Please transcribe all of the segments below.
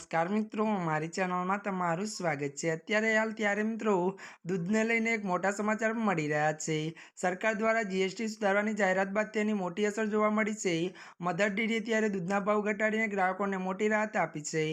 નમસ્કાર મિત્રો, મારી ચેનલમાં તમારું સ્વાગત છે। અત્યારે હાલ ત્યારે મિત્રો દૂધને લઈને એક મોટા સમાચાર મળી રહ્યા છે। સરકાર દ્વારા જીએસટી સુધારવાની જાહેરાત બાદ તેની મોટી અસર જોવા મળી છે। મધર ડેરીએ ત્યારે દૂધના ભાવ ઘટાડીને ગ્રાહકોને મોટી રાહત આપી છે।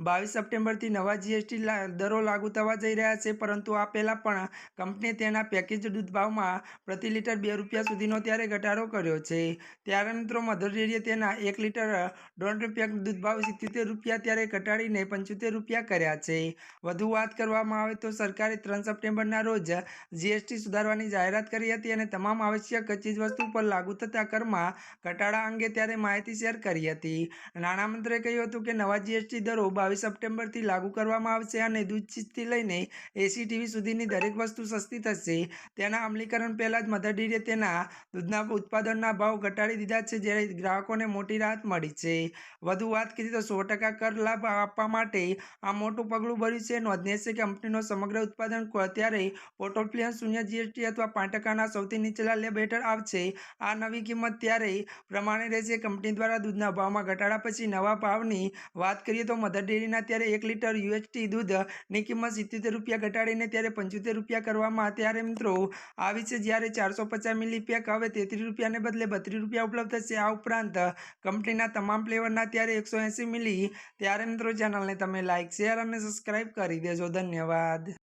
22 સપ્ટેમ્બરથી નવા જીએસટી દરો લાગુ થવા જઈ રહ્યા છે, પરંતુ આ પહેલાં પણ કંપનીએ તેના પેકેજ દૂધ ભાવમાં પ્રતિ લીટર 2 રૂપિયા સુધીનો ત્યારે ઘટાડો કર્યો છે। ત્યારે મિત્રો મધર ડેરીએ તેના 1 લીટર દોઢ પેક દૂધ ભાવ 77 રૂપિયા ત્યારે ઘટાડીને 75 રૂપિયા કર્યા છે। વધુ વાત કરવામાં આવે તો સરકારે 3 સપ્ટેમ્બરના રોજ જીએસટી સુધારવાની જાહેરાત કરી હતી અને તમામ આવશ્યક ચીજવસ્તુ પર લાગુ થતા કરમાં ઘટાડા અંગે ત્યારે માહિતી શેર કરી હતી। નાણામંત્રીએ કહ્યું હતું કે નવા જીએસટી દરો 22 સપ્ટેમ્બરથી લાગુ કરવામાં આવશે અને દૂધ ચીજથી લઈને એસી ટીવી સુધીની દરેક વસ્તુ સસ્તી થશે। તેના અમલીકરણ પહેલા જ મધર ડેરીએ તેના દૂધના ઉત્પાદનના ભાવ ઘટાડી દીધા છે, જ્યારે ગ્રાહકોને મોટી રાહત મળી છે। વધુ વાત કરીએ તો 100% કર લાભ આપવા માટે આ મોટું પગલું ભર્યું છે। નોંધનીય છે કે કંપનીનો સમગ્ર ઉત્પાદન ત્યારે પોર્ટફોલિયો શૂન્ય જીએસટી અથવા 5%ના સૌથી નીચલા લેબ હેઠળ આવશે। આ નવી કિંમત ત્યારે પ્રમાણે રહેશે। કંપની દ્વારા દૂધના ભાવમાં ઘટાડા પછી નવા ભાવની વાત કરીએ તો મધર ડેરીના ત્યારે 1 લીટર યુએસટી દૂધની કિંમત 77 રૂપિયા ઘટાડીને ત્યારે 75 રૂપિયા કરવામાં ત્યારે મિત્રો આવી છે, જ્યારે 450 મિલી પેક હવે 33 રૂપિયાને બદલે 32 રૂપિયા ઉપલબ્ધ થશે। આ ઉપરાંત કંપનીના તમામ ફ્લેવરના ત્યારે 180 મિલી। ત્યારે મિત્રો ચેનલને તમે લાઇક, શેર અને સબસ્ક્રાઇબ કરી દેજો। ધન્યવાદ।